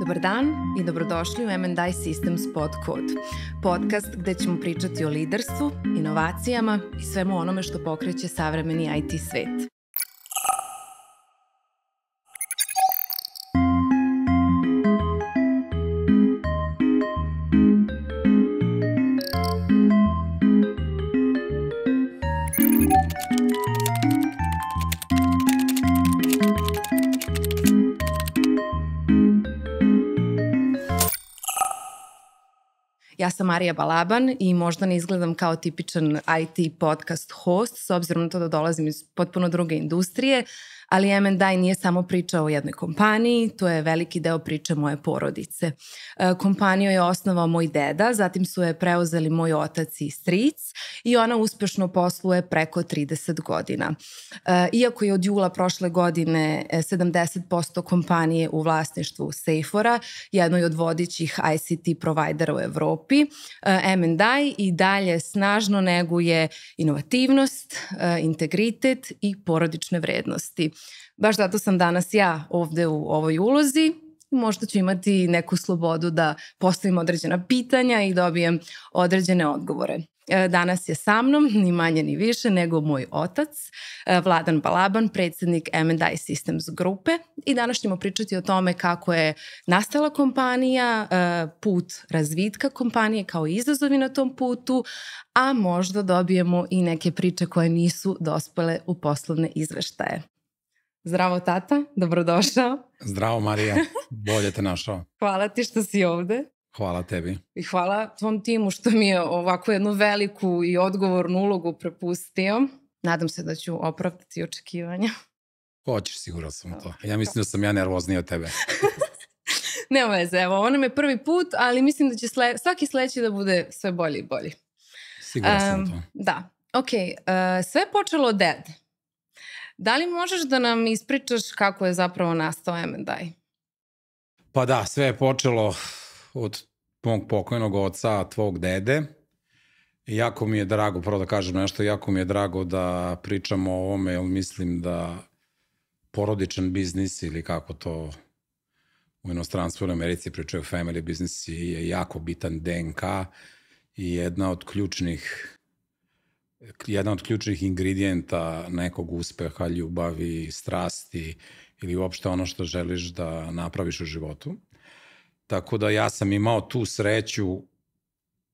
Dobar dan i dobrodošli u M&I Systems Podcast. Podcast gde ćemo pričati o liderstvu, inovacijama i svemu onome što pokreće savremeni IT svet. Ja sam Marija Balaban i možda ne izgledam kao tipičan IT podcast host, s obzirom na to da dolazim iz potpuno druge industrije, ali M&I nije samo priča o jednoj kompaniji, to je veliki deo priče moje porodice. Kompaniju je osnovao moj deda, zatim su je preuzeli moj otac i stric i ona uspešno posluje preko 30 godina. Iako je od jula prošle godine 70% kompanije u vlasništvu Sejfora, jednoj od vodećih ICT provajdera u Evropi, M&I i dalje snažno neguje inovativnost, integritet i porodične vrednosti. Baš zato sam danas ja ovde u ovoj ulozi. Možda ću imati neku slobodu da postavim određena pitanja i dobijem određene odgovore. Danas je sa mnom, ni manje ni više, nego moj otac, Vladan Balaban, predsednik M&I Systems grupe. I danas ćemo pričati o tome kako je nastala kompanija, put razvitka kompanije kao izazovi na tom putu, a možda dobijemo i neke priče koje nisu dospele u poslovne izveštaje. Zdravo tata, dobrodošao. Zdravo Marija, bolje te našao. Hvala ti što si ovde. Hvala tebi. I hvala tvom timu što mi je ovako jednu veliku i odgovornu ulogu prepustio. Nadam se da ću opravdati očekivanja. Hoćeš, siguran sam to. Ja mislim da sam ja nervozniji od tebe. Nema veze, evo, ovo nam je prvi put, ali mislim da će svaki sledeći da bude sve bolji i bolji. Siguran sam to. Da, okej. Sve je počelo od dede. Da li možeš da nam ispričaš kako je zapravo nastao M&I? Pa da, sve je počelo od mog pokojnog oca, tvog dede. Jako mi je drago, prvo da kažem nešto, jako mi je drago da pričamo o ovome, jer mislim da porodičan biznis ili kako to u inostranstvu u Americi pričaju family business je jako bitan DNK i jedna od ključnih ingredijenta nekog uspeha, ljubavi, strasti ili uopšte ono što želiš da napraviš u životu. Tako da ja sam imao tu sreću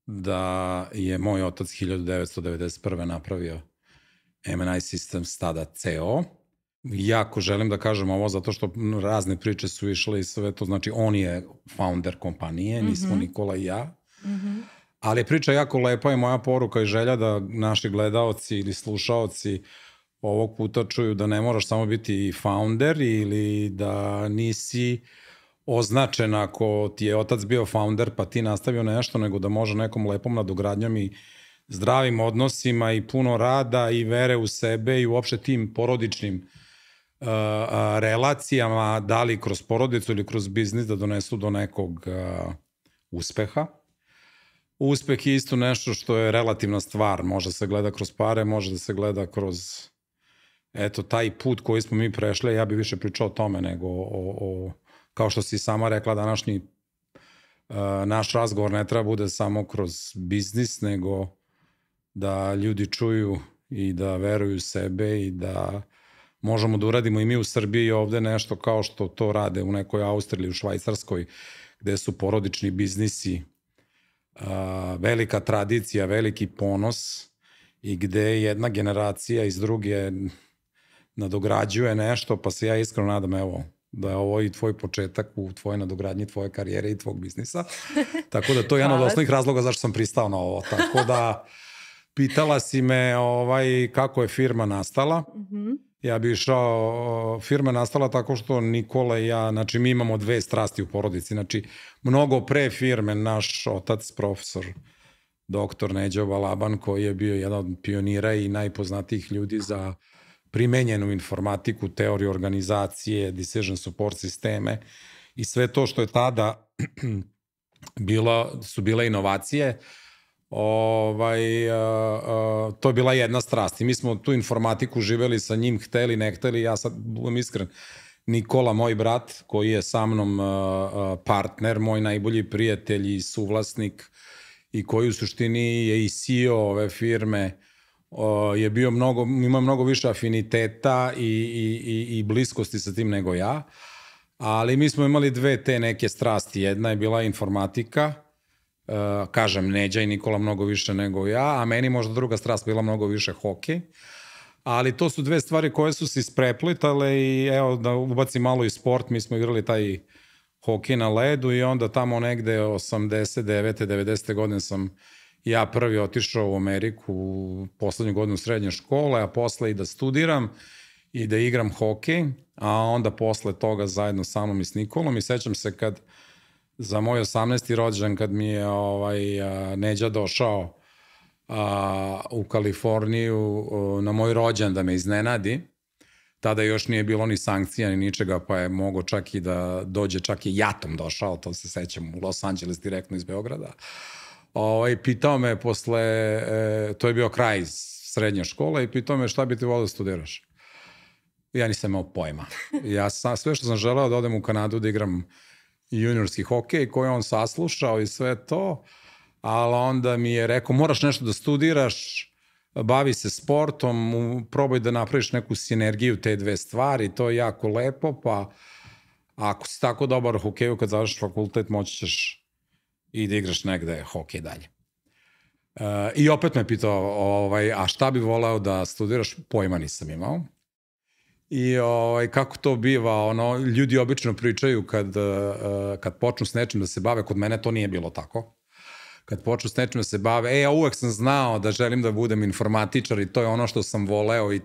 da je moj otac 1991. napravio M&I Systems, tada CO. Jako želim da kažem ovo zato što razne priče su išle i sve to, znači on je founder kompanije, nismo Nikola i ja. Ali je priča jako lepa i moja poruka i želja da naši gledaoci ili slušaoci ovog puta čuju da ne moraš samo biti founder ili da nisi označen ako ti je otac bio founder pa ti nastavio nešto, nego da može nekom lepom nadogradnjom i zdravim odnosima i puno rada i vere u sebe i uopšte tim porodičnim relacijama, da li kroz porodicu ili kroz biznis da donesu do nekog uspeha. Uspeh je isto nešto što je relativna stvar, može se gleda kroz pare, može da se gleda kroz taj put koji smo mi prešli. Ja bih više pričao o tome nego kao što si sama rekla, današnji naš razgovor ne treba bude samo kroz biznis, nego da ljudi čuju i da veruju u sebe i da možemo da uradimo i mi u Srbiji ovde nešto kao što to rade u nekoj Austriji ili u Švajcarskoj, gde su porodični biznisi velika tradicija, veliki ponos i gde jedna generacija iz druge nadograđuje nešto, pa se ja iskreno nadam, evo, da je ovo i tvoj početak u tvojoj nadogradnji, tvoje karijere i tvog biznisa. Tako da to je jedan od osnovnih razloga zašto sam pristao na ovo. Tako da pitala si me kako je firma nastala. Ja bi išao, firma je nastala tako što Nikola i ja, znači mi imamo dve strasti u porodici, znači mnogo pre firme naš otac, profesor, doktor Neđo Balaban, koji je bio jedan od pionira i najpoznatijih ljudi za primenjenu informatiku, teoriju organizacije, decision support sisteme i sve to što je tada su bile inovacije, to je bila jedna strast i mi smo tu informatiku živeli sa njim, hteli, ne hteli, ja sad budem iskren, Nikola, moj brat, koji je sa mnom partner, moj najbolji prijatelj i suvlasnik i koji u suštini je i CEO ove firme, je bio ima mnogo više afiniteta i bliskosti sa tim nego ja, ali mi smo imali dve te neke strasti. Jedna je bila informatika, kažem, Neđa i Nikola mnogo više nego ja, a meni možda druga strast bila mnogo više hokej. Ali to su dve stvari koje su se ispreplitale i evo da ubacim malo i sport, mi smo igrali taj hokej na ledu i onda tamo negde 89. 90. godine sam ja prvi otišao u Ameriku u poslednju godinu srednje škole, a posle i da studiram i da igram hokej, a onda posle toga zajedno sa mnom i s Nikolom i sećam se kad za moj 18. rođendan kad mi je Neđa došao u Kaliforniju na moj rođendan da me iznenadi. Tada još nije bilo ni sankcija ni ničega, pa je mogo čak i da dođe, čak i jatom došao, to se sećam, u Los Angeles direktno iz Beograda. Pitao me posle, to je bio kraj srednje škole, i pitao me šta bi ti volio da studiraš. Ja nisam imao pojma. Sve što sam želeo da odem u Kanadu da igram juniorski hokej, koji on saslušao i sve to, ali onda mi je rekao, moraš nešto da studiraš, bavi se sportom, probaj da napraviš neku sinergiju te dve stvari, to je jako lepo, pa ako si tako dobar u hokeju kad završiš fakultet, moći ćeš i da igraš negde hokej dalje. I opet me pitao, a šta bi voleo da studiraš, pojma nisam imao. I kako to biva, ljudi obično pričaju kad počnu s nečim da se bave, kod mene to nije bilo tako. Kad počnu s nečim da se bave, ja uvek sam znao da želim da budem informatičar i to je ono što sam voleo i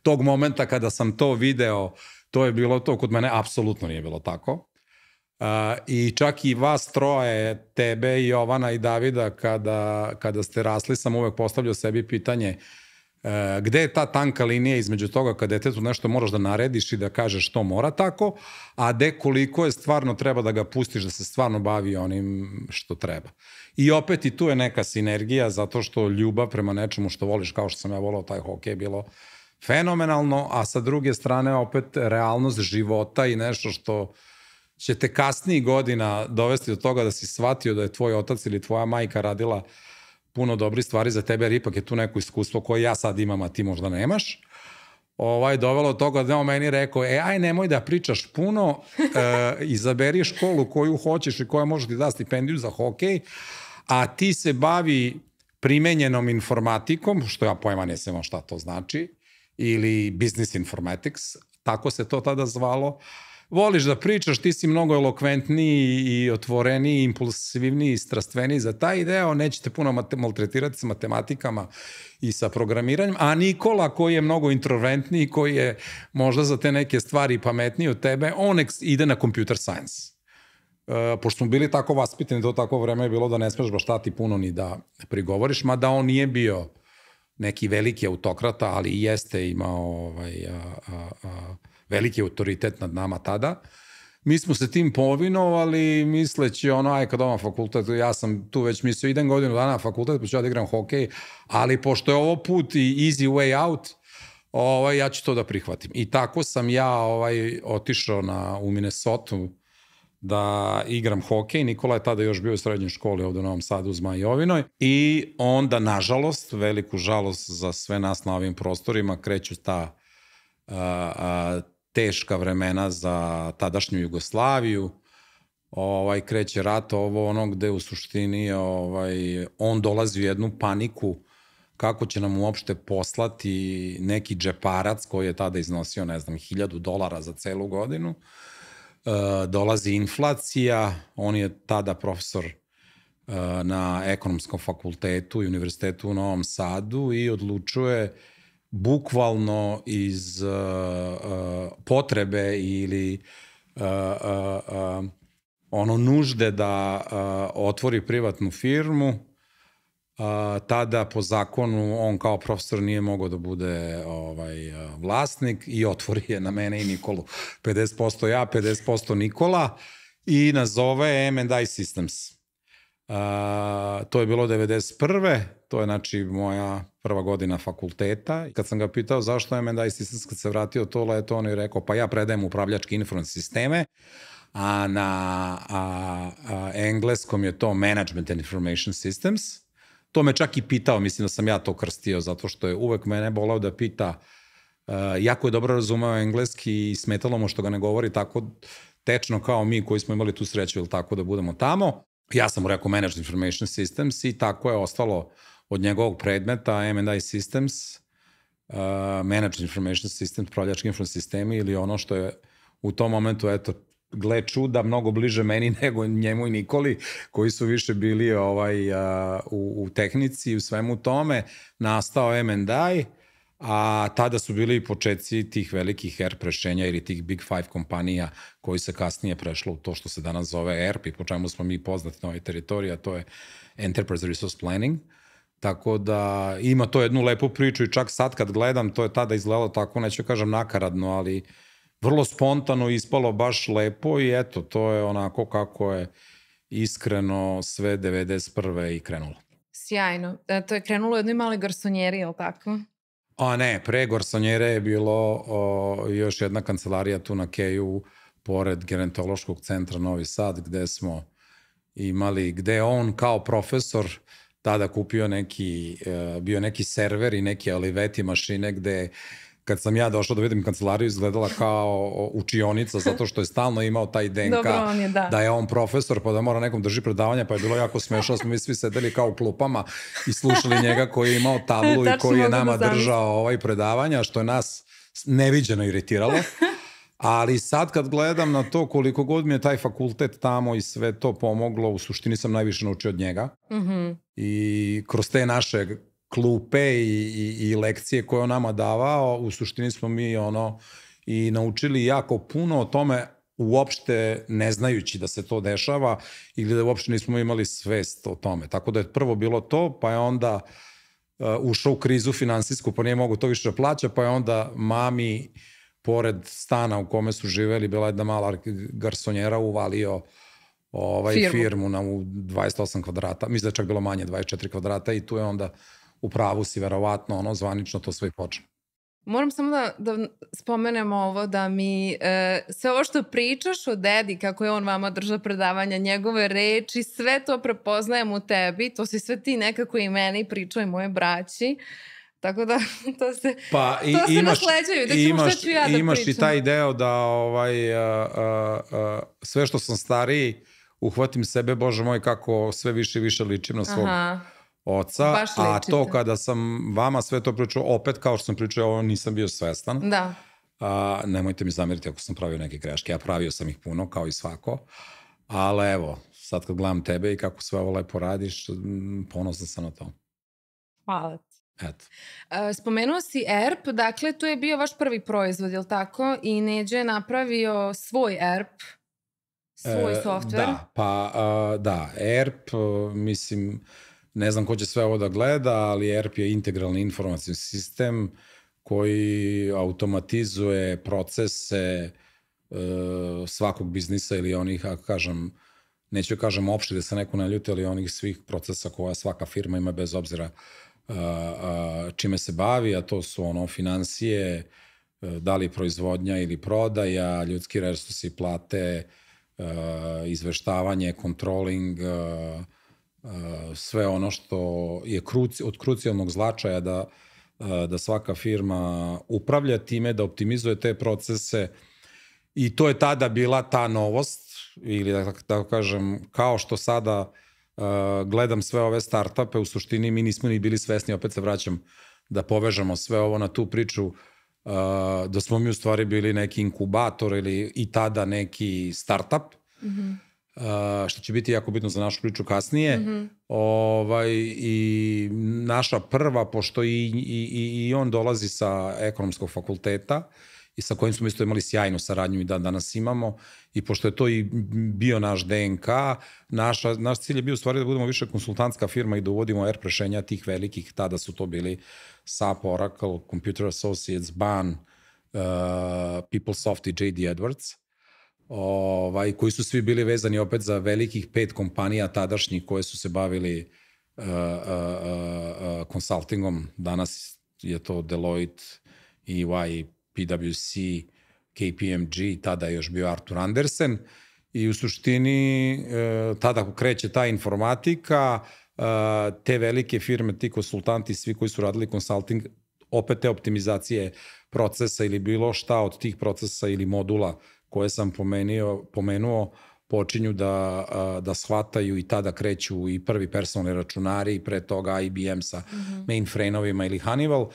tog momenta kada sam to video, to je bilo to, kod mene apsolutno nije bilo tako. I čak i vas troje, tebe, Jovana i Davida, kada ste rasli, sam uvek postavljao sebi pitanje gde je ta tanka linija između toga kad detetu nešto moraš da narediš i da kažeš to mora tako, a gde koliko je stvarno treba da ga pustiš da se stvarno bavi onim što treba. I opet i tu je neka sinergija, zato što ljubav prema nečemu što voliš, kao što sam ja volao taj hokej, bilo fenomenalno, a sa druge strane opet realnost života i nešto što će te kasnijih godina dovesti do toga da si shvatio da je tvoj otac ili tvoja majka radila puno dobrih stvari za tebe, jer ipak je tu neko iskustvo koje ja sad imam, a ti možda nemaš. Dovelo od toga da on meni rekao, aj nemoj da pričaš puno, izaberi školu koju hoćeš i koja može ti da stipendiju za hokej, a ti se bavi primenjenom informatikom, što ja pojma nisam imao šta to znači, ili business informatics, tako se to tada zvalo. Voliš da pričaš, ti si mnogo elokventniji i otvoreniji, impulsivniji i strastveniji za taj deo, nećete puno maltretirati sa matematikama i sa programiranjem, a Nikola koji je mnogo introventniji, koji je možda za te neke stvari pametniji od tebe, on ide na computer science. Pošto smo bili tako vaspitani, do tako vreme je bilo da ne smeš baš tati puno ni da prigovoriš, mada on nije bio neki veliki autokrata, ali i jeste imao veliki autoritet nad nama tada. Mi smo se tim povinovali misleći kad odam fakultet, ja sam tu već mislio idem godinu dana na fakultet, pa ću ja da igram hokej, ali pošto je ovo put i easy way out, ja ću to da prihvatim. I tako sam ja otišao u Minnesota da igram hokej. Nikola je tada još bio u srednjoj školi ovde u Novom Sadu u Zmajovinoj i onda, nažalost, veliku žalost za sve nas na ovim prostorima, kreću ta teška vremena za tadašnju Jugoslaviju, kreće rat, gde u suštini on dolazi u jednu paniku kako će nam uopšte poslati neki džeparac koji je tada iznosio, ne znam, $1.000 za celu godinu. Dolazi inflacija, on je tada profesor na ekonomskom fakultetu i univerzitetu u Novom Sadu i odlučuje bukvalno iz potrebe ili nužde da otvori privatnu firmu. Tada po zakonu on kao profesor nije mogao da bude vlasnik i otvori je na mene i Nikolu. 50% ja, 50% Nikola i nazove M&I Systems. To je bilo 91. To je znači moja prva godina fakulteta. Kad sam ga pitao zašto M&I Systems, kad se vratio to leto, on je rekao pa ja predajem upravljačke informacione sisteme, a na engleskom je to Management and Information Systems. To me čak i pitao, mislim da sam ja to krstio, zato što je uvek mene volao da pita, jako je dobro razumeo engleski i smetalo mu što ga ne govori tako tečno kao mi koji smo imali tu sreću ili tako da budemo tamo. Ja sam mu rekao Managed Information Systems i tako je ostalo od njegovog predmeta M&I Systems, Managed Information Systems, upravljački informacioni sistemi ili ono što je u tom momentu, eto, gle čuda, mnogo bliže meni nego njemu i Nikoli, koji su više bili u tehnici i u svemu tome, nastao M&I, a tada su bili i početci tih velikih ERP rešenja ili tih Big Five kompanija koji se kasnije prešlo u to što se danas zove ERP i po čemu smo mi poznati na ovoj teritoriji, a to je Enterprise Resource Planning. Tako da ima to jednu lepu priču i čak sad kad gledam, to je tada izgledalo tako, neću kažem nakaradno, ali vrlo spontano ispalo baš lepo i eto, to je onako kako je iskreno sve 91. i krenulo. Sjajno. To je krenulo u jednoj maloj garsonjeri, je li tako? A ne, pre garsonjere je bilo još jedna kancelarija tu na Keju, pored Gerontološkog centra Novi Sad, gde smo imali, gde je on kao profesor tada kupio bio neki server i neke Olivetti mašine gde kad sam ja došao da vidim kancelariju izgledala kao učionica zato što je stalno imao taj DNK. Dobro, da je on profesor pa da mora nekom drži predavanja pa je bilo jako smešno, smo mi svi sedeli kao u klupama i slušali njega koji je imao tablu i koji je nama držao predavanja, što je nas neviđeno iritiralo. Ali sad kad gledam na to koliko god mi je taj fakultet tamo i sve to pomoglo, u suštini sam najviše naučio od njega. I kroz te naše klupe i lekcije koje on nama davao, u suštini smo mi i naučili jako puno o tome, uopšte ne znajući da se to dešava ili da uopšte nismo imali svest o tome. Tako da je prvo bilo to, pa je onda ušao u krizu finansijsku, pa nije mogu to više da plaća, pa je onda mami, pored stana u kome su živeli, bila jedna mala garsonjera, uvalio firmu na 28 kvadrata, mislim da je čak bilo manje, 24 kvadrata i tu je onda u pravu si verovatno, zvanično to sve i počne. Moram samo da spomenemo ovo, da mi sve ovo što pričaš o dedi, kako je on vama držao predavanja, njegove reči, sve to prepoznajem u tebi, to si sve ti nekako i meni pričao i moje braći, tako da to se nasleđaju, da ćemo šta ću ja da pričam. Imaš i taj deo da sve što sam stariji, uhvatim sebe, Bože moj, kako sve više i više ličim na svog oca, a to kada sam vama sve to pričao, opet kao što sam pričao, ovo nisam bio svestan. Da. Nemojte mi zameriti ako sam pravio neke greške, ja pravio sam ih puno, kao i svako, ali evo, sad kad gledam tebe i kako sve ovo lepo radiš, ponosan sam na to. Hvala ti. Eto. Spomenuo si ERP, dakle, to je bio vaš prvi proizvod, je li tako? I Neđe je napravio svoj ERP, svoj softver. Da, ERP, mislim, ne znam ko će sve ovo da gleda, ali ERP je integralni informacioni sistem koji automatizuje procese svakog biznisa ili onih, ako kažem, neću kažem opšte da se neko ne ljuti, ali onih svih procesa koja svaka firma ima bez obzira čime se bavi, a to su finansije, da li proizvodnja ili prodaja, ljudski resursi, plate, izveštavanje, controlling, sve ono što je od krucijalnog značaja da svaka firma upravlja time, da optimizuje te procese i to je tada bila ta novost ili da tako kažem, kao što sada gledam sve ove startupe, u suštini mi nismo ni bili svesni, opet se vraćam da povežemo sve ovo na tu priču, da smo mi u stvari bili neki inkubator ili i tada neki startup, što će biti jako bitno za našu priču kasnije. I naša prva, pošto i on dolazi sa ekonomskog fakulteta i sa kojim smo isto imali sjajnu saradnju i danas imamo, i pošto je to i bio naš DNK, naš cilj je bio u stvari da budemo više konsultantska firma i da uvodimo ERP rešenja tih velikih, tada su to bili SAP, Oracle, Computer Associates, BAN, PeopleSoft i JD Edwards. koji su svi bili vezani opet za velikih 5 kompanija tadašnjih koje su se bavili konsultingom. Danas je to Deloitte, EY, PwC, KPMG, tada je još bio Arthur Andersen i u suštini tada kreće ta informatika, te velike firme, ti konsultanti, svi koji su radili konsulting, opet te optimizacije procesa ili bilo šta od tih procesa ili modula koje sam pomenuo, počinju da shvataju i tada kreću i prvi personalni računari i pre toga IBM sa mainframe-ovima ili Honeywell,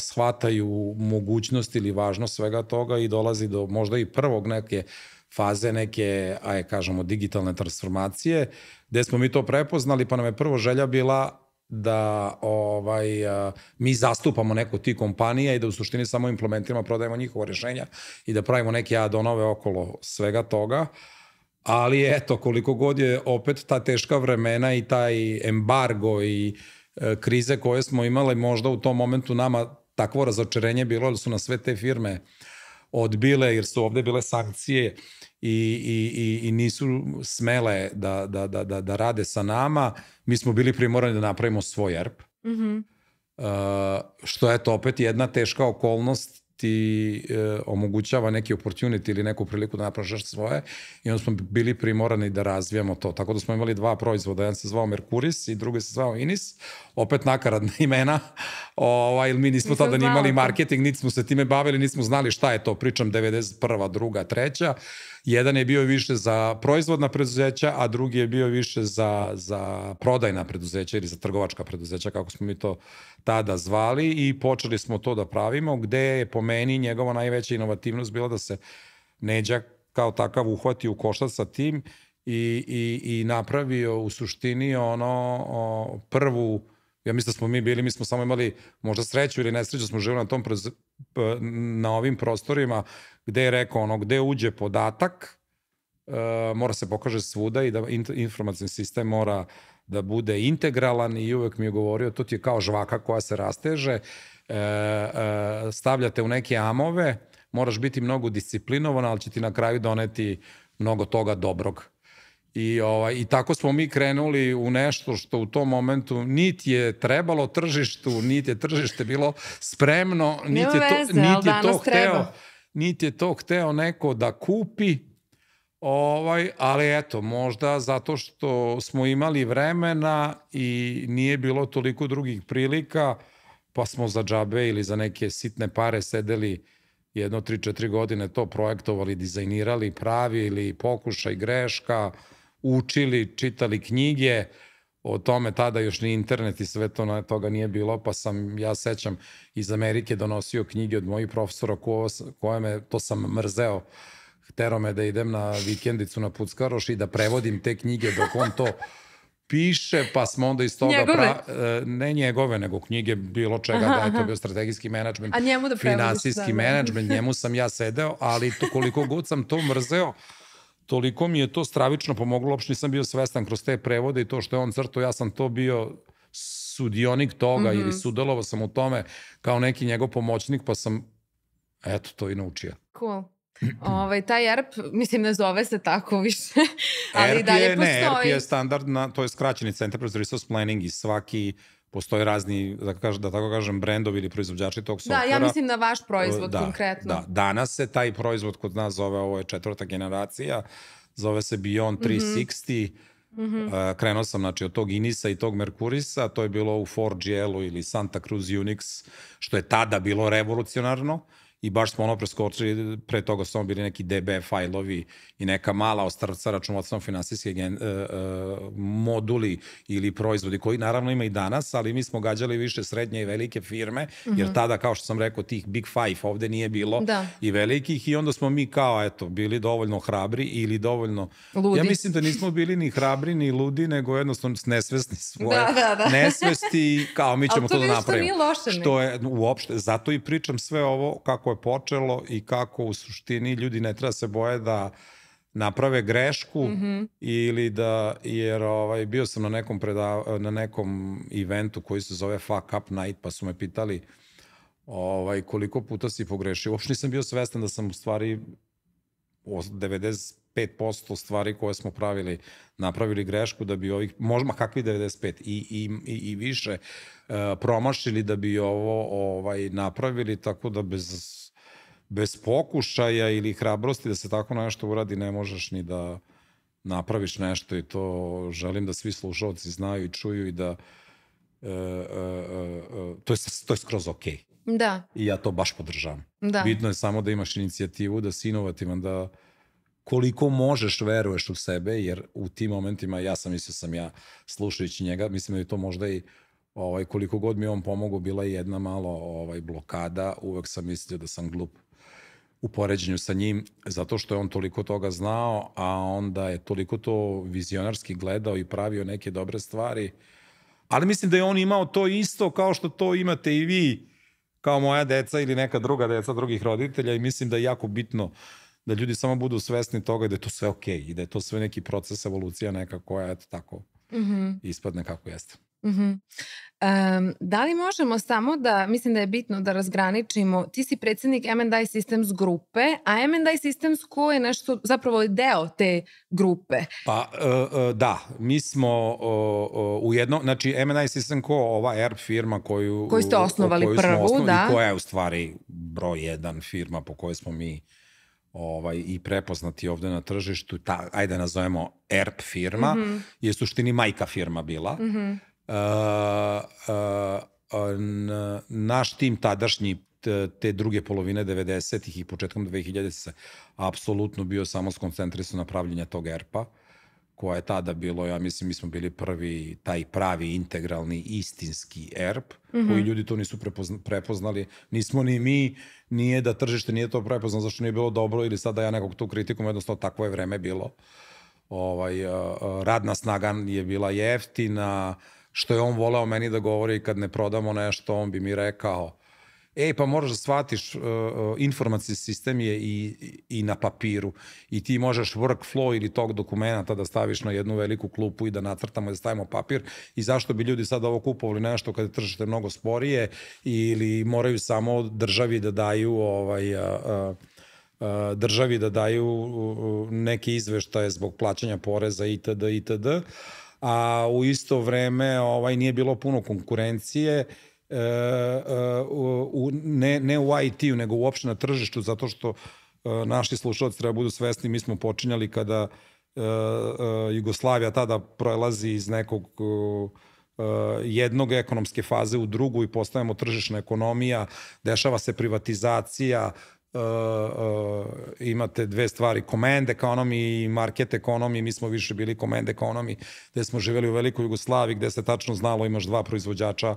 shvataju mogućnost ili važnost svega toga i dolazi do možda i prvog neke faze neke, kažemo, digitalne transformacije, gde smo mi to prepoznali, pa nam je prvo želja bila da mi zastupamo neko od tih kompanija i da u suštini samo implementiramo, prodajemo njihova rešenja i da pravimo neke add-onove okolo svega toga. Ali eto, koliko god je opet ta teška vremena i taj embargo i krize koje smo imali, možda u tom momentu nama takvo razočarenje bilo, jer su nas sve te firme odbile, jer su ovde bile sankcije i nisu smele da rade sa nama. Mi smo bili primorani da napravimo svoj ERP. Što je to opet jedna teška okolnost, ti omogućava neki opportunity ili neku priliku da napraviš nešto svoje i onda smo bili primorani da razvijamo to. Tako da smo imali 2 proizvoda, jedan se zvao Merkuris i drugi se zvao Inis, opet nakaradna imena, mi nismo tada ni imali marketing, niti smo se time bavili, nismo znali šta je to, pričam 91. 2. 3. Jedan je bio više za proizvodna preduzeća, a drugi je bio više za prodajna preduzeća ili za trgovačka preduzeća, kako smo mi to tada zvali, i počeli smo to da pravimo, gde je po meni njegova najveća inovativnost bila da se Neđa kao takav uhvati u koštac sa tim i napravio u suštini prvu, ja mislim da smo mi smo samo imali možda sreću ili nesreću, smo živjeli na ovim prostorima, gde je rekao, gde uđe podatak, mora se pokaže svuda i da informacijni sistem mora da bude integralan i uvek mi je govorio, to ti je kao žvaka koja se rasteže, stavljate u neke amove, moraš biti mnogo disciplinovan, ali će ti na kraju doneti mnogo toga dobrog. I tako smo mi krenuli u nešto što u tom momentu niti je trebalo tržištu, niti je tržište bilo spremno, niti je to hteo neko da kupi, ali eto, možda zato što smo imali vremena i nije bilo toliko drugih prilika, pa smo za džabe ili za neke sitne pare sedeli 3-4 godine, to projektovali, dizajnirali, pravili, pokušaj, greška, učili, čitali knjige, o tome tada još ni internet i sve toga nije bilo, pa sam, ja sećam, iz Amerike donosio knjige od mojih profesora to sam mrzeo, htero me da idem na vikendicu na Puckaroš i da prevodim te knjige dok on to piše, pa smo onda iz toga... Ne njegove, nego knjige bilo čega, da je to bio strategijski menadžment, finansijski menadžment, njemu sam ja sedeo, ali koliko god sam to mrzeo, toliko mi je to stravično pomoglo, uopšte nisam bio svestan kroz te prevode i to što je on crtao, ja sam to bio sudionik toga ili sudelovao sam u tome kao neki njegov pomoćnik, pa sam, eto, to i naučio. Cool. Taj ERP, mislim, ne zove se tako više, ali i dalje postoji. Ne, ERP je standardna, to je skraćenica Enterprise Resource Planning i svaki, postoje razni, da tako kažem, brendovi ili proizvođači tog softvera. Da, ja mislim na vaš proizvod konkretno. Da, danas se taj proizvod kod nas zove, ovo je 4. generacija, zove se Beyond 360, krenuo sam od tog Inisa i tog Merkurisa, to je bilo u 4GL-u ili Santa Cruz Unix, što je tada bilo revolucionarno. I baš smo preskočili, pre toga su bili neki DB fajlovi i neka mala ostrvca računovodstveno finansijske moduli ili proizvodi koji naravno ima i danas, ali mi smo gađali više srednje i velike firme, jer tada, kao što sam rekao, tih Big Five ovde nije bilo i velikih, i onda smo mi kao, eto, bili dovoljno hrabri ili dovoljno... Ludi. Ja mislim da nismo bili ni hrabri ni ludi, nego jednostavno nesvesni svoje nesvesti, kao mi ćemo to da napravimo. Ali to ništa nije loše. Što je uopšte, zato i pričam sve ovo kako je počelo i kako u suštini ljudi ne treba se boje da naprave grešku ili da, jer bio sam na nekom eventu koji se zove Fuck Up Night, pa su me pitali koliko puta si pogrešio. Uopšte nisam bio svestan da sam u stvari 95% stvari koje smo napravili grešku da bi ovih, možda kakvi 95 i više promašili da bi ovo napravili, tako da bez pokušaja ili hrabrosti da se tako nešto uradi ne možeš ni da napraviš nešto, i to želim da svi slušalci znaju i čuju i da to je skroz okej. Da. I ja to baš podržavam. Da. Bitno je samo da imaš inicijativu, da si inovativan, da koliko možeš veruješ u sebe, jer u tim momentima ja slušajući njega, mislim da je to možda i koliko god mi on pomogao, bila je jedna malo blokada, uvek sam mislio da sam glup u poređenju sa njim, zato što je on toliko toga znao, a onda je toliko to vizionarski gledao i pravio neke dobre stvari. Ali mislim da je on imao to isto kao što to imate i vi, kao moja deca ili neka druga deca drugih roditelja, i mislim da je jako bitno da ljudi samo budu svesni toga i da je to sve okej i da je to sve neki proces, evolucija neka koja eto tako ispadne kako jeste. Da li možemo samo da, mislim da je bitno da razgraničimo, ti si predsjednik M&I Systems grupe, a M&I Systems ko je nešto, zapravo deo te grupe? Pa da, mi smo u jedno, znači M&I Systems ko ova ERP firma koju ste osnovali prvu, da. I koja je u stvari broj 1 firma po kojoj smo mi i prepoznati ovde na tržištu, ajde nazovemo ERP firma, je u suštini majka firma bila. Naš tim tadašnji te druge polovine 90-ih i početkom 2000 se apsolutno bio samo skoncentrisan na pravljenje tog ERP-a, koja je tada bilo, ja mislim, mi smo bili prvi taj pravi integralni istinski ERP, koji ljudi to nisu prepoznali, nismo ni mi, nije da tržište nije to prepoznalo zašto nije bilo dobro, ili sada ja nekog tu kritikum, jednostavno takvo je vreme bilo. Radna snaga je bila jeftina, što je on voleo meni da govori kad ne prodamo nešto, on bi mi rekao, pa moraš da shvatiš, informacijski sistem je i na papiru i ti možeš workflow ili tog dokumenta da staviš na jednu veliku klupu i da nacrtamo i da stavimo papir, i zašto bi ljudi sad ovo kupovali nešto kada je tržište mnogo sporije ili moraju samo državi da daju neke izveštaje zbog plaćanja poreza itd. A u isto vreme nije bilo puno konkurencije, ne u IT-u, nego uopšte na tržištu, zato što naši slušalci treba budu svesni, mi smo počinjali kada Jugoslavija tada prelazi iz nekog jednog ekonomske faze u drugu i postajemo tržišna ekonomija, dešava se privatizacija, imate dve stvari, command economy i market economy, mi smo više bili command economy, gde smo živjeli u velikoj Jugoslaviji, gde se tačno znalo imaš 2 proizvođača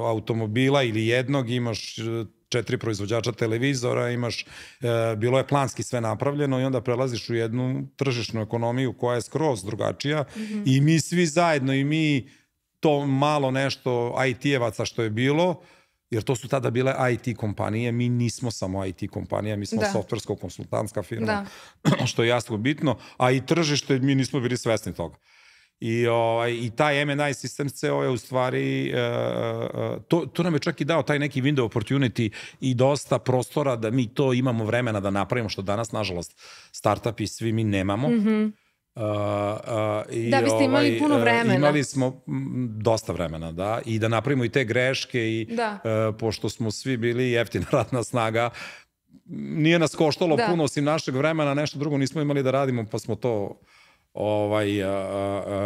automobila ili jednog, imaš 4 proizvođača televizora, bilo je planski sve napravljeno i onda prelaziš u jednu tržišnu ekonomiju koja je skroz drugačija i mi svi zajedno i mi to malo nešto IT-evaca što je bilo, jer to su tada bile IT kompanije, mi nismo samo IT kompanija, mi smo softversko-konsultantska firma, što je jasno bitno, a i tržište, mi nismo bili svesni toga. I taj M&I Systems CEO je u stvari, to nam je čak i dao taj neki window opportunity i dosta prostora da mi to imamo vremena da napravimo, što danas, nažalost, startupi svi mi nemamo. Da, vi ste imali puno vremena. Imali smo dosta vremena, da, i da napravimo i te greške i pošto smo svi bili jeftina radna snaga, nije nas koštalo puno osim našeg vremena, nešto drugo nismo imali da radimo, pa smo to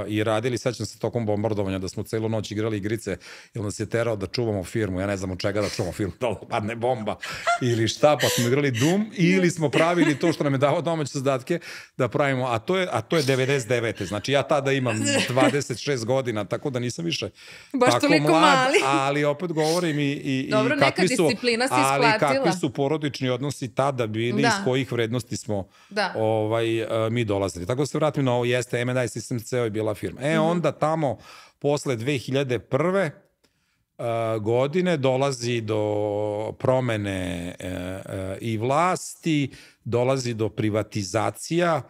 i radili. Sećam se tokom bombardovanja da smo celu noć igrali igrice, jer nas je terao da čuvamo firmu, ja ne znam od čega da čuvamo firmu, da padne bomba ili šta, pa smo igrali Doom ili smo pravili to što nam je dao domaće zadatke da pravimo, a to je 99. Znači ja tada imam 26 godina, tako da nisam više tako mlad, ali opet govorim i kakvi su porodični odnosi tada bili, iz kojih vrednosti smo mi dolazili. Tako da se vratim na ovo, jeste M&I Systems CEO je bila firma. Onda tamo posle 2001. godine dolazi do promene i vlasti, dolazi do privatizacija,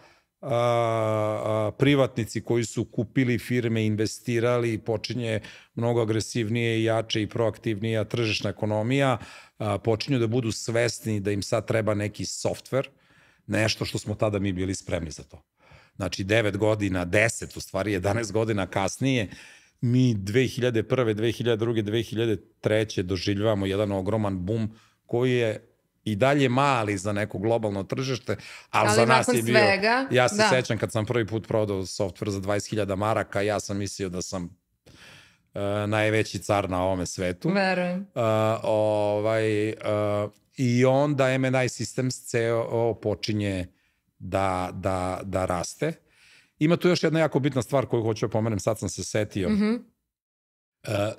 privatnici koji su kupili firme, investirali, počinje mnogo agresivnije i jače i proaktivnija tržišna ekonomija, počinju da budu svesni da im sad treba neki softver, nešto što smo tada mi bili spremni za to. Znači 9 godina, 10 u stvari, 11 godina kasnije, mi 2001. 2002. 2003. doživljavamo jedan ogroman boom koji je i dalje mali za neko globalno tržište, ali za nas je bio... Svega, ja se sećam kad sam prvi put prodao software za 20.000 maraka, ja sam mislio da sam najveći car na ovome svetu. Verujem. I onda M&I Systems ceo počinje da raste. Ima tu još jedna jako bitna stvar koju hoću da pomenem, sad sam se setio.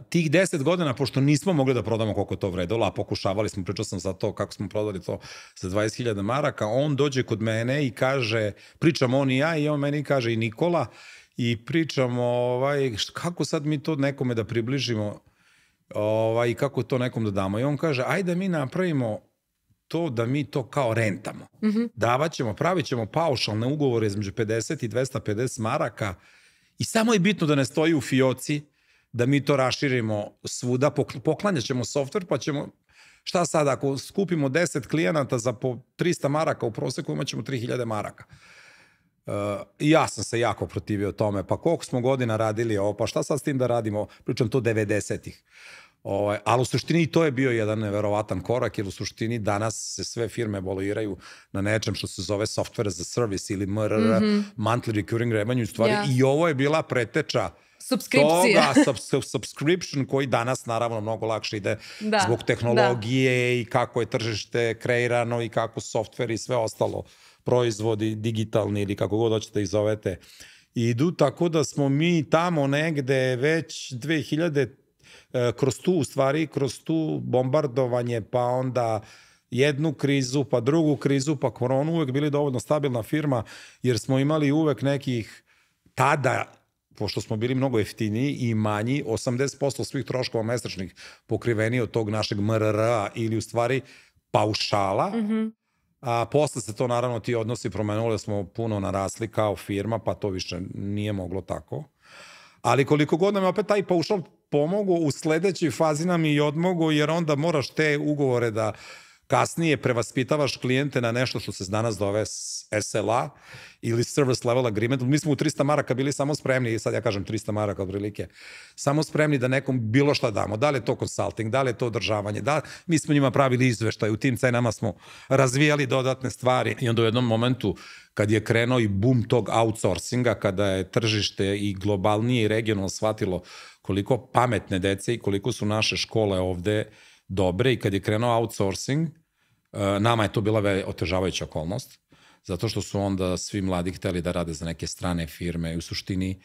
Tih 10 godina, pošto nismo mogli da prodamo koliko to vredilo, a pokušavali smo, pričao sam za to kako smo prodali to za 20.000 maraka, on dođe kod mene i kaže, pričamo on i ja, i on meni kaže i Nikola, i pričamo kako sad mi to nekome da približimo i kako to nekom da damo. I on kaže, ajde mi napravimo to da mi to kao rentamo. Davaćemo, pravit ćemo paušalne ugovore između 50 i 250 maraka i samo je bitno da ne stoji u fioci, da mi to raširimo svuda, poklanjat ćemo software, pa ćemo, šta sad, ako skupimo 10 klijenata za po 300 maraka u proseku, imat ćemo 3000 maraka. Ja sam se jako protivio tome, pa koliko smo godina radili ovo, pa šta sad s tim da radimo, pričam to 90-ih. Ali u suštini to je bio jedan neverovatan korak, jer u suštini danas se sve firme evoluiraju na nečem što se zove software as a service ili MRR, monthly recurring revenue, stvari, i ovo je bila preteča toga, subscription, koji danas naravno mnogo lakše ide zbog tehnologije i kako je tržište kreirano i kako software i sve ostalo, proizvodi digitalni ili kako god hoćete ih zovete, idu, tako da smo mi tamo negde već 2000 kroz tu bombardovanje, pa onda jednu krizu, pa drugu krizu, pa koronu, uvek bili dovoljno stabilna firma, jer smo imali uvek nekih tada, pošto smo bili mnogo jeftiniji i manji, 80% svih troškova mesečnih pokriveni od tog našeg MRR-a ili u stvari paušala, a posle se to naravno ti odnosi promenuli, da smo puno narasli kao firma, pa to više nije moglo tako. Ali koliko god nam je opet taj paušal pomogu, u sledećoj fazi nam i odmogu, jer onda moraš te ugovore da kasnije prevaspitavaš klijente na nešto što se danas zove SLA ili Service Level Agreement. Mi smo u 300 maraka bili samo spremni, sad ja kažem 300 maraka od prilike, samo spremni da nekom bilo šta damo. Da li je to consulting, da li je to održavanje, mi smo njima pravili izveštaj, u tim cenama smo razvijali dodatne stvari. I onda u jednom momentu, kad je krenuo i boom tog outsourcinga, kada je tržište i globalnije i regionalno shvatilo koliko pametne dece i koliko su naše škole ovde dobre, i kad je krenuo outsourcing, nama je to bila otežavajuća okolnost, zato što su onda svi mladi hteli da rade za neke strane firme i u suštini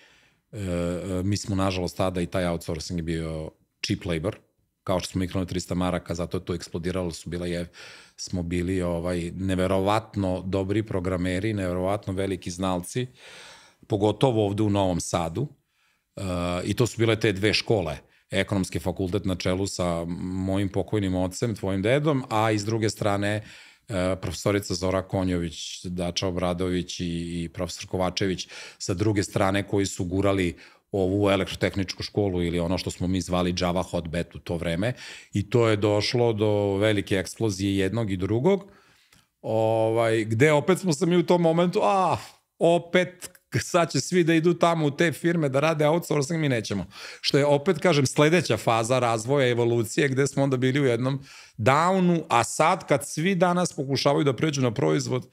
mi smo nažalost tada i taj outsourcing je bio cheap labor, kao što smo mi krenuli 300 maraka, zato je to eksplodiralo, smo bili neverovatno dobri programeri, neverovatno veliki znalci, pogotovo ovde u Novom Sadu, i to su bile te dve škole, ekonomski fakultet na čelu sa mojim pokojnim ocem, tvojim dedom, a iz druge strane profesorica Zora Konjović, Dača Obradović i profesor Kovačević sa druge strane, koji su gurali ovu elektrotehničku školu ili ono što smo mi zvali Java Hotbed u to vreme, i to je došlo do velike eksplozije jednog i drugog, gde opet smo se mi u tom momentu, opet sad će svi da idu tamo u te firme da rade outsourcing, mi nećemo. Što je opet, kažem, sledeća faza razvoja, evolucije, gde smo onda bili u jednom downu, a sad kad svi danas pokušavaju da pređu na proizvod,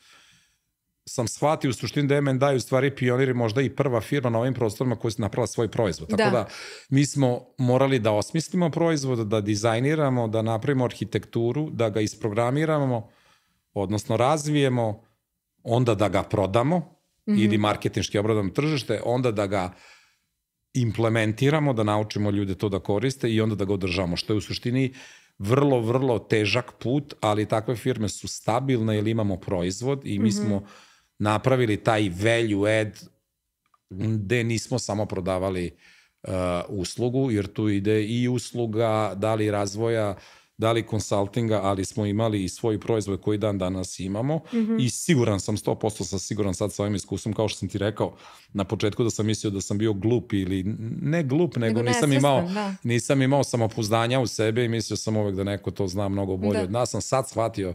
sam shvatio u suštini da M&I u stvari pionir, možda i prva firma na ovim prostorima koja je napravila svoj proizvod. Tako da mi smo morali da osmislimo proizvod, da dizajniramo, da napravimo arhitekturu, da ga isprogramiramo, odnosno razvijemo, onda da ga prodamo, ili marketinški obradamo tržište, onda da ga implementiramo, da naučimo ljude to da koriste i onda da ga održavamo, što je u suštini vrlo, vrlo težak put, ali takve firme su stabilne jer imamo proizvod i mi smo napravili taj value add gde nismo samo prodavali uslugu, jer tu ide i usluga, da li razvoja, da li konsultinga, ali smo imali i svoj proizvod koji dan danas imamo i siguran sam, 100% sam siguran sad sa ovim iskustvom, kao što sam ti rekao na početku, da sam mislio da sam bio glup ili ne glup, nego nisam imao samopouzdanja u sebe i mislio sam uvek da neko to zna mnogo bolje od nas. Sam sad shvatio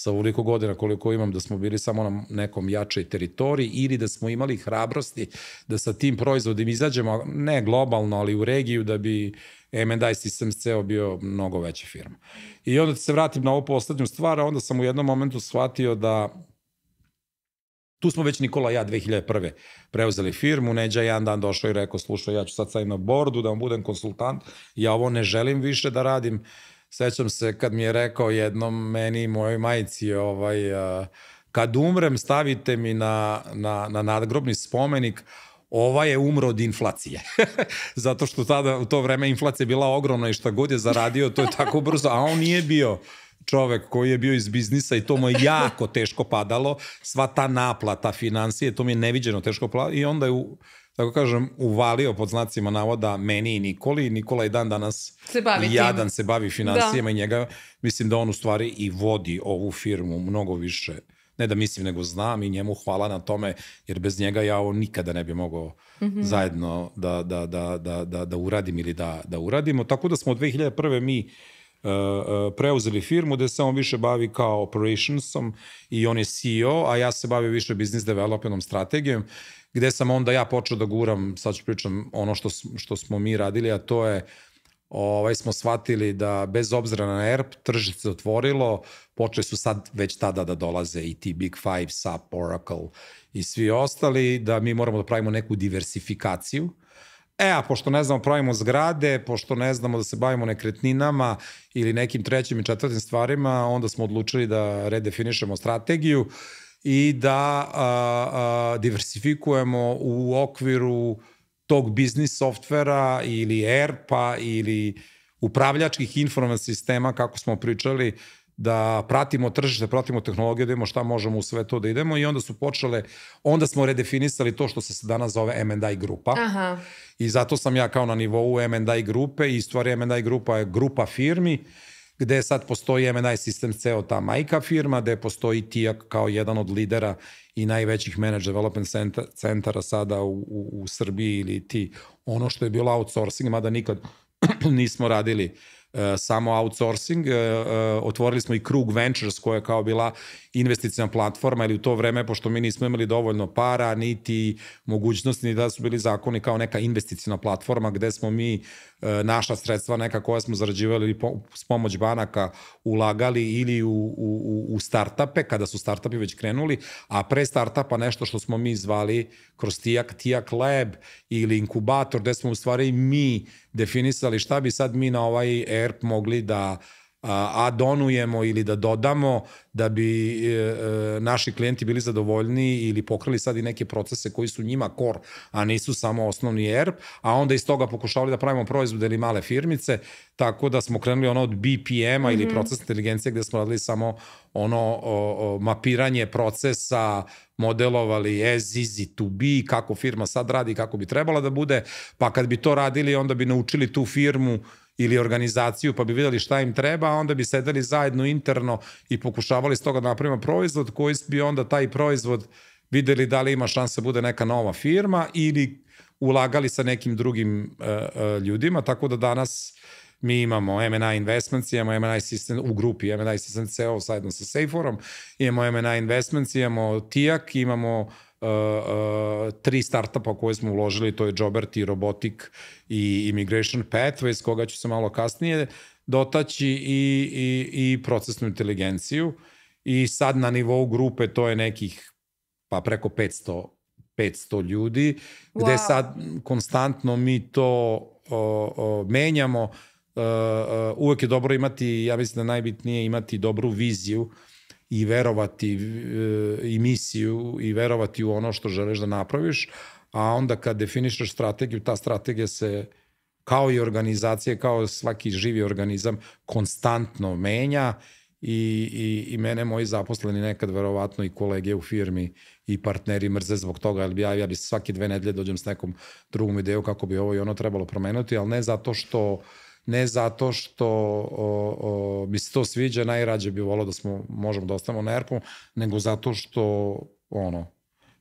sa ovoliko godina koliko imam, da smo bili samo na nekom jačoj teritoriji ili da smo imali hrabrosti da sa tim proizvodima izađemo, ne globalno, ali u regiju, da bi M&I Systems ceo bio mnogo veća firma. I onda se vratim na ovu poslednju stvar, a onda sam u jednom momentu shvatio da tu smo već Nikola i ja 2001. preuzeli firmu, Neđa jedan dan došao i rekao, slušaj, ja ću sad staviti na bordu da vam budem konsultant, ja ovo ne želim više da radim. Sećam se kad mi je rekao jednom meni i mojoj majici, kad umrem stavite mi na nadgrobni spomenik, je umro od inflacije. Zato što tada u to vreme inflacija je bila ogromna i šta god je zaradio, to je tako brzo, a on nije bio čovek koji je bio iz biznisa i to mu je jako teško padalo, sva ta naplata, financije, to mi je neviđeno teško padalo i onda je, tako kažem, uvalio pod znacima navoda meni i Nikoli. Nikola i dan danas jadan se bavi financijama i njega, mislim da on u stvari i vodi ovu firmu mnogo više, ne da mislim nego znam i njemu hvala na tome, jer bez njega ja ovo nikada ne bi mogao zajedno da uradim ili da uradimo. Tako da smo od 2001. mi preuzeli firmu gde se on više bavi kao operationsom i on je CEO, a ja se bavim više business developmentom, strategijom, gde sam onda ja počeo da guram, sad ću pričam ono što smo mi radili, a to je smo shvatili da bez obzira na ERP, tržište se otvorilo, počeli su sad već tada da dolaze i ti Big Five, SAP, Oracle i svi ostali, da mi moramo da pravimo neku diversifikaciju. A pošto ne znamo pravimo zgrade, pošto ne znamo da se bavimo nekretninama ili nekim trećim i četvrtim stvarima, onda smo odlučili da redefinišemo strategiju i da diversifikujemo u okviru tog biznis softvera ili ERP-a ili upravljačkih informativnih sistema, kako smo pričali, da pratimo tržište, pratimo tehnologiju, da imamo šta možemo u sve to da idemo i onda su počele, onda smo redefinisali to što se danas zove M&I grupa. Aha. I zato sam ja kao na nivou M&I grupe i stvari M&I grupa je grupa firmi gde sad postoji M&I Systems ceo ta majka firma, gde postoji TIAK kao jedan od lidera i najvećih managed development centara sada u Srbiji ili ti ono što je bilo outsourcing, mada nikad nismo radili samo outsourcing. Otvorili smo i Krug Ventures koja je kao bila investicijna platforma, ili u to vreme, pošto mi nismo imali dovoljno para, niti mogućnosti, ni da su bili zakoni kao neka investicijna platforma gde smo mi naša sredstva neka koja smo zarađivali ili s pomoć banaka ulagali ili u startupe, kada su startupi već krenuli, a pre startupa nešto što smo mi zvali kroz TIAK Lab ili inkubator, gde smo u stvari mi definisali šta bi sad mi na ovaj ERP mogli da adonujemo ili da dodamo da bi naši klijenti bili zadovoljni ili pokrili sad i neke procese koji su njima core, a nisu samo osnovni ERP, a onda iz toga pokušavali da pravimo proizvode ili male firmice, tako da smo krenuli ono od BPM-a ili procesne inteligencije gde smo radili samo ono mapiranje procesa, modelovali as easy to be, kako firma sad radi, kako bi trebala da bude, pa kad bi to radili onda bi naučili tu firmu ili organizaciju, pa bi videli šta im treba, a onda bi sedeli zajedno interno i pokušavali s toga da napravimo proizvod koji bi onda taj proizvod videli da li ima šanse bude neka nova firma ili ulagali sa nekim drugim ljudima, tako da danas mi imamo M&I Investments, imamo M&I Systems u grupi, M&I Systems CEO zajedno sa Seiforom, imamo M&I Investments, imamo TIAK, imamo 3 startupa koje smo uložili, to je Joberti, Robotic i Immigration Pathways, koga ću se malo kasnije dotaći, i procesnu inteligenciju. I sad na nivou grupe to je nekih pa preko 500 ljudi, gde sad konstantno mi to menjamo. Uvek je dobro imati, ja mislim da najbitnije imati dobru viziju i verovati i misiju i verovati u ono što želiš da napraviš, a onda kad definišeš strategiju, ta strategija se kao i organizacije, kao svaki živi organizam konstantno menja i mene moji zaposleni nekad verovatno i kolege u firmi i partneri mrze zbog toga, jer ja bi svake 2 nedelje dođem s nekom drugom ideju kako bi ovo i ono trebalo promenuti, ali ne zato što mi se to sviđa, najrađe bi volao da možemo da ostanemo na ERP-u, nego zato što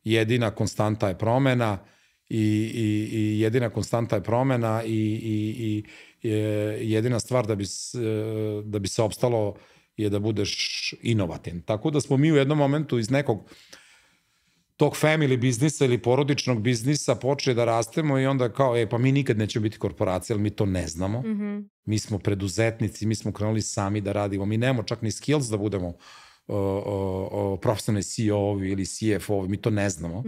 jedina konstanta je promena i jedina konstanta je promena i jedina stvar da bi se opstalo je da budeš inovativan. Tako da smo mi u jednom momentu iz nekog tog family biznisa ili porodičnog biznisa počeli da rastemo i onda kao, pa mi nikad nećemo biti korporacija, ali mi to ne znamo. Mi smo preduzetnici, mi smo krenuli sami da radimo, mi nemamo čak ni skills da budemo profesionalni CEO-ovi ili CFO-ovi, mi to ne znamo.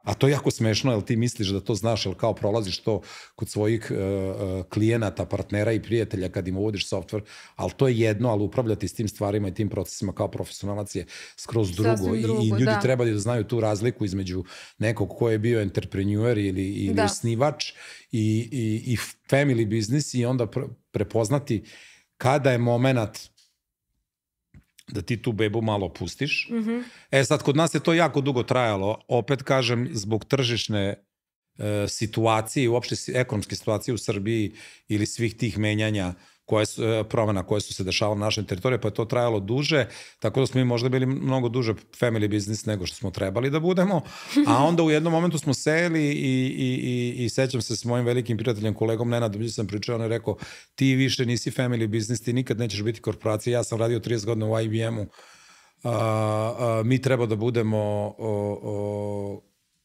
A to je jako smešno, jer ti misliš da to znaš, jer kao prolaziš to kod svojih klijenata, partnera i prijatelja kad im uvodiš software, ali to je jedno, ali upravljati s tim stvarima i tim procesima kao profesionalac je skroz drugo. I ljudi treba da znaju tu razliku između nekog ko je bio entrepreneur ili osnivač i family business i onda prepoznati kada je moment da ti tu bebu malo pustiš. Sad, kod nas je to jako dugo trajalo. Opet kažem, zbog tržišne situacije i uopšte ekonomske situacije u Srbiji ili svih tih menjanja promena koje su se dešavale na našem teritoriju, pa je to trajalo duže, tako da smo mi možda bili mnogo duže family business nego što smo trebali da budemo, a onda u jednom momentu smo seli i sećam se s mojim velikim prijateljem, kolegom Nenadom, gdje sam pričao, on je rekao, ti više nisi family business, ti nikad nećeš biti korporacija, ja sam radio 30 godina u IBM-u, mi treba da budemo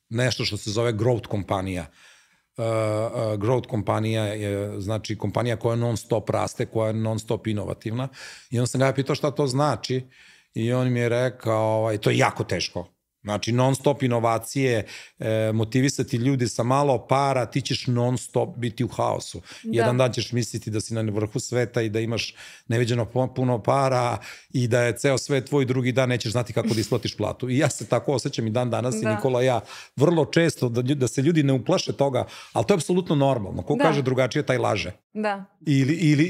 nešto što se zove growth kompanija. Growth kompanija je, znači, kompanija koja non stop raste, koja je non stop inovativna. I onda sam ga pitao šta to znači i on mi je rekao, to je jako teško. Znači, non stop inovacije, motivisati ljudi sa malo para, ti ćeš non stop biti u haosu. Jedan dan ćeš misliti da si na vrhu sveta i da imaš neviđeno puno para i da je ceo svet tvoj, drugi dan nećeš znati kako da isplatiš platu. I ja se tako osjećam i dan danas i Nikola i ja vrlo često da se ljudi ne uplaše toga, ali to je apsolutno normalno. Ko kaže drugačije, taj laže.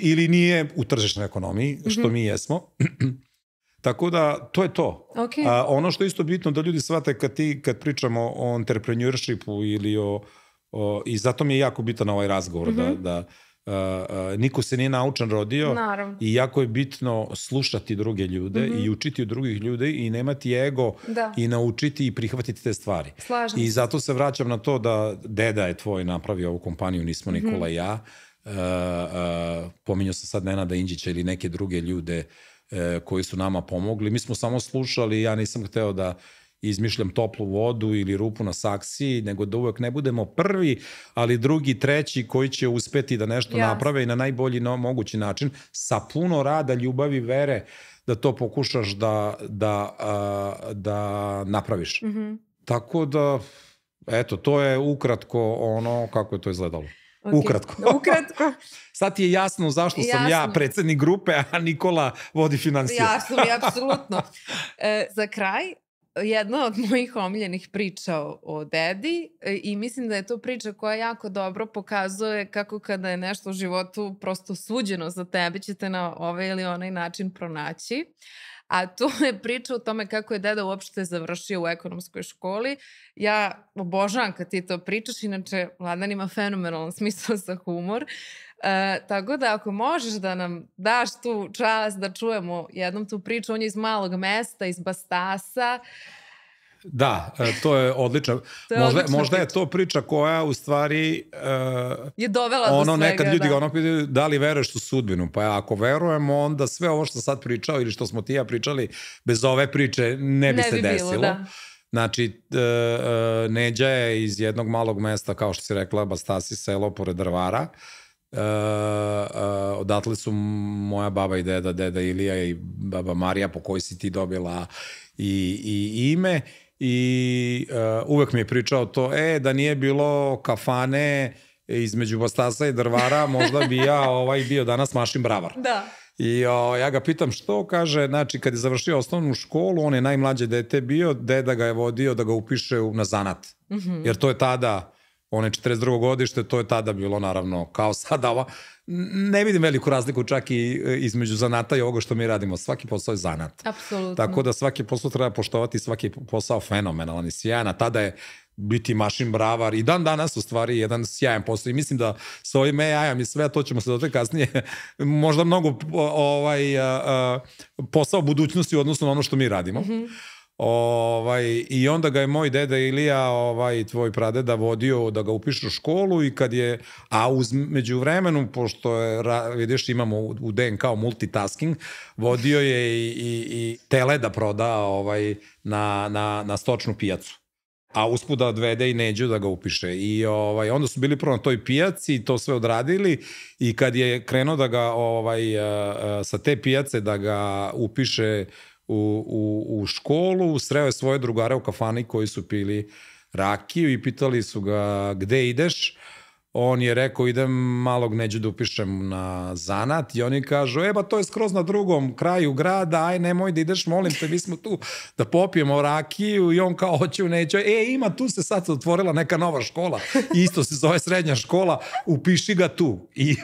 Ili nije u tržišnoj ekonomiji, što mi jesmo. Tako da, to je to. Ono što je isto bitno da ljudi shvate kad pričamo o entrepreneurshipu ili i zato mi je jako bitan ovaj razgovor, da niko se nije naučan rodio i jako je bitno slušati druge ljude i učiti od drugih ljudi i nemati ego i naučiti i prihvatiti te stvari. I zato se vraćam na to da deda je tvoj napravio ovu kompaniju, nismo Nikola i ja. Pominjao sam sad Nenada Inđića ili neke druge ljude koji su nama pomogli. Mi smo samo slušali, ja nisam hteo da izmišljam toplu vodu ili rupu na saksiji, nego da uvek ne budemo prvi, ali drugi, treći koji će uspeti da nešto naprave i na najbolji mogući način, sa puno rada, ljubavi, vere, da to pokušaš da napraviš. Tako da, eto, to je ukratko ono kako je to izgledalo. Ukratko. Sad ti je jasno zašto sam ja predsednik grupe, a Nikola vodi finansije. Jasno mi, apsolutno. Za kraj, jedna od mojih omiljenih priča o dedi i mislim da je to priča koja jako dobro pokazuje kako kada je nešto u životu prosto suđeno za tebe, ćete na ovaj ili onaj način pronaći. A to je priča o tome kako je deda uopšte završio u ekonomskoj školi. Ja obožavam kad ti to pričaš, inače Vladan ima fenomenalan smisao za humor. Tako da ako možeš da nam daš tu čast da čujemo jednom tu priču, on je iz malog mesta, iz Bastasa. Da, to je odlično. Možda je to priča koja u stvari je dovela do svega. Nekad ljudi ga pitaju da li veruješ u sudbinu, pa ako verujemo onda sve ovo što sad pričao ili što smo ti ja pričali bez ove priče ne bi se desilo. Znači, Neđa je iz jednog malog mesta, kao što si rekla, Bastasi, selo pored Drvara. Odatle su moja baba i deda Ilija i baba Marija, po kojoj si ti dobila i ime. I uvek mi je pričao to, da nije bilo kafane između Bastasa i Drvara, možda bi ja bio danas mašin bravar. Da. I ja ga pitam što, kaže, znači kad je završio osnovnu školu, on je najmlađe dete bio, deda ga je vodio da ga upiše na zanat. Jer to je tada, on je 42. godište, to je tada bilo naravno kao sada. Ne vidim veliku razliku čak i između zanata i ovoga što mi radimo. Svaki posao je zanat. Apsolutno. Tako da svaki posao treba poštovati, svaki posao fenomenalan i sjajan. A tada je biti mašin bravar i dan danas u stvari jedan sjajan posao. I mislim da sa ovim AI-om i sve, to ćemo se doći kasnije, možda mnogo posao budućnosti u odnosu na ono što mi radimo. I onda ga je moj deda Ilija, tvoj pradeda, vodio da ga upiše u školu i kad je, a među vremenu, pošto je, vidiš, imamo u DNK multitasking, vodio je i tele da proda na stočnu pijacu. A usput da odvede i Neđu da ga upiše. I onda su bili prvo na toj pijaci i to sve odradili i kad je krenuo da ga sa te pijace da ga upiše u školu, sreo je svoje drugare u kafani koji su pili rakiju i pitali su ga gde ideš. On je rekao idem malog Neđu da upišem na zanat i oni kažu ba to je skroz na drugom kraju grada, aj nemoj da ideš, molim te, mi smo tu da popijemo rakiju i on kao hoće u Neđu, ima tu se sad otvorila neka nova škola, isto se zove srednja škola, upiši ga tu. I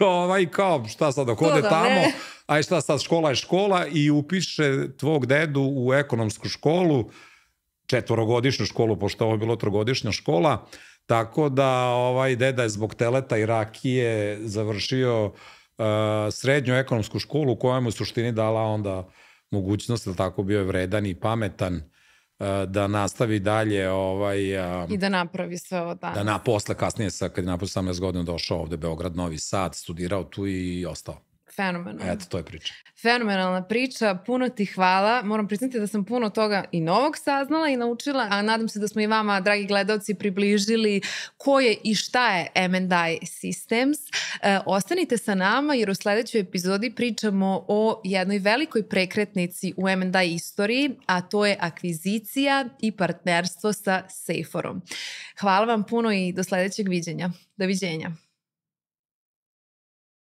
kao šta sad dok ode tamo, aj šta sad, škola je škola i upiše tvog dedu u ekonomsku školu, 4-godišnju školu, pošto ovo je bilo 3-godišnja škola. Tako da deda je zbog teleta i rakije završio srednju ekonomsku školu u kojoj mu u suštini dala onda mogućnost da tako bio je vredan i pametan da nastavi dalje i da napravi sve ovo danas. Posle kasnije kad je napravio 18 godina došao ovde Beograd, Novi Sad, studirao tu i ostao. Fenomenalno. Eto, to je priča. Fenomenalna priča, puno ti hvala. Moram priznati da sam puno toga i novog saznala i naučila, a nadam se da smo i vama, dragi gledalci, približili ko je i šta je M&I Systems. Ostanite sa nama jer u sledećoj epizodi pričamo o jednoj velikoj prekretnici u M&I istoriji, a to je akvizicija i partnerstvo sa Sejforom. Hvala vam puno i do sledećeg viđenja. Doviđenja.